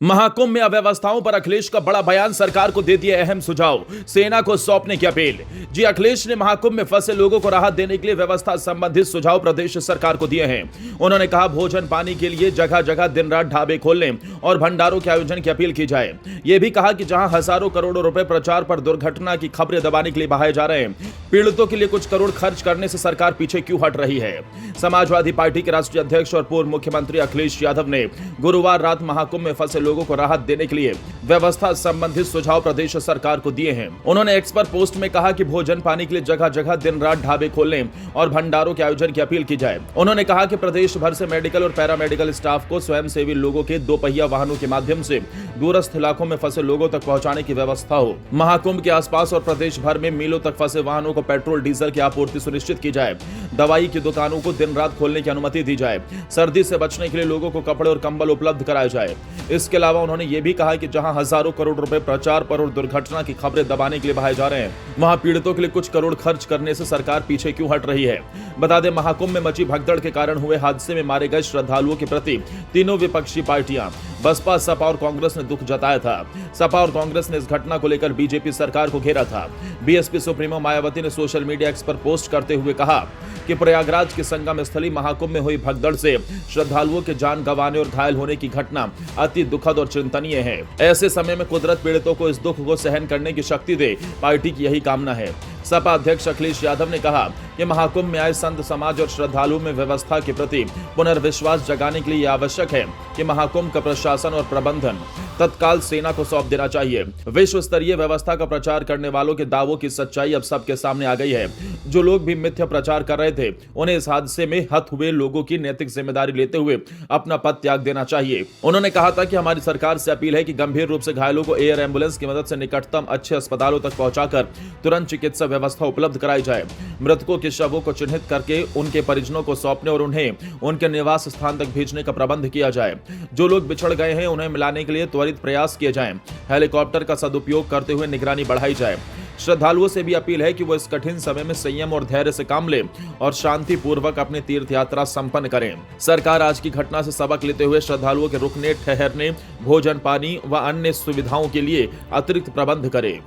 महाकुंभ में अव्यवस्थाओं पर अखिलेश का बड़ा बयान, सरकार को दे दिए अहम सुझाव, सेना को सौंपने की अपील। जी, अखिलेश ने महाकुंभ में फंसे लोगों को राहत देने के लिए व्यवस्था संबंधित सुझाव प्रदेश सरकार को दिए हैं। उन्होंने कहा, भोजन पानी के लिए जगह जगह दिन रात ढाबे खोलने और भंडारों के आयोजन की अपील की जाए। यह भी कहा कि जहां हजारों करोड़ों रुपए प्रचार पर दुर्घटना की खबरें दबाने के लिए बहाए जा रहे हैं, पीड़ितों के लिए कुछ करोड़ खर्च करने से सरकार पीछे क्यों हट रही है। समाजवादी पार्टी के राष्ट्रीय अध्यक्ष और पूर्व मुख्यमंत्री अखिलेश यादव ने गुरुवार रात महाकुंभ में फंसे लोगों को राहत देने के लिए व्यवस्था संबंधित सुझाव प्रदेश सरकार को दिए हैं। उन्होंने एक्स पर पोस्ट में कहा कि भोजन पानी के लिए जगह जगह दिन रात ढाबे खोलने और भंडारों के आयोजन की अपील की जाए। उन्होंने कहा कि प्रदेश भर से मेडिकल और पैरामेडिकल स्टाफ को स्वयंसेवी लोगों के 2 पहिया वाहनों के माध्यम से दूरस्थ इलाकों में फंसे लोगों तक पहुंचाने की व्यवस्था हो। महाकुंभ के आसपास और प्रदेश भर में मीलों तक फंसे वाहनों को पेट्रोल डीजल की आपूर्ति सुनिश्चित की जाए। दवाई की दुकानों को दिन रात खोलने की अनुमति दी जाए। सर्दी से बचने के लिए लोगों को कपड़े और कंबल उपलब्ध कराए जाए। इसके अलावा उन्होंने ये भी कहा कि जहां हजारों करोड़ रुपए प्रचार पर और दुर्घटना की खबरें दबाने के लिए बहाए जा रहे हैं, वहां पीड़ितों के लिए कुछ करोड़ खर्च करने से सरकार पीछे क्यों हट रही है। बता दें, महाकुंभ में मची भगदड़ के कारण हुए हादसे में मारे गए श्रद्धालुओं के प्रति तीनों विपक्षी पार्टियां बसपा, सपा और कांग्रेस ने दुख जताया था। सपा और कांग्रेस ने इस घटना को लेकर बीजेपी सरकार को घेरा था। बीएसपी सुप्रीमो मायावती ने सोशल मीडिया एक्स पर पोस्ट करते हुए कहा कि प्रयागराज की संगम स्थली महाकुंभ में हुई भगदड़ से श्रद्धालुओं के जान गंवाने और घायल होने की घटना अति दुखद और चिंतनीय है। ऐसे समय में कुदरत पीड़ितों को इस दुख को सहन करने की शक्ति दे, पार्टी की यही कामना है। सपा अध्यक्ष अखिलेश यादव ने कहा कि महाकुंभ में आए संत समाज और श्रद्धालुओं में व्यवस्था के प्रति पुनर्विश्वास जगाने के लिए यह आवश्यक है कि महाकुंभ का प्रशासन और प्रबंधन तत्काल सेना को सौंप देना चाहिए। विश्व स्तरीय व्यवस्था का प्रचार करने वालों के दावों की सच्चाई अब सबके सामने आ गई है। जो लोग भी मिथ्या प्रचार कर रहे थे, उन्हें इस हादसे में हत हुए लोगों की नैतिक जिम्मेदारी लेते हुए अपना पद त्याग देना चाहिए। उन्होंने कहा था कि हमारी सरकार से अपील है कि गंभीर रूप से घायलों को एयर एम्बुलेंस की मदद से निकटतम अच्छे अस्पतालों तक पहुंचाकर तुरंत चिकित्सा व्यवस्था उपलब्ध कराई जाए। मृतकों के शवों को चिन्हित करके उनके परिजनों को सौंपने और उन्हें उनके निवास स्थान तक भेजने का प्रबंध किया जाए। जो लोग बिछड़ गए हैं, उन्हें मिलाने के लिए त्वरित प्रयास किए जाएं। हेलीकॉप्टर का सदुपयोग करते हुए निगरानी बढ़ाई जाए। श्रद्धालुओं से भी अपील है कि वो इस कठिन समय में संयम और धैर्य से काम लें और शांति पूर्वक अपनी तीर्थ यात्रा संपन्न करें। सरकार आज की घटना से सबक लेते हुए श्रद्धालुओं के रुकने, ठहरने, भोजन पानी व अन्य सुविधाओं के लिए अतिरिक्त प्रबंध करे।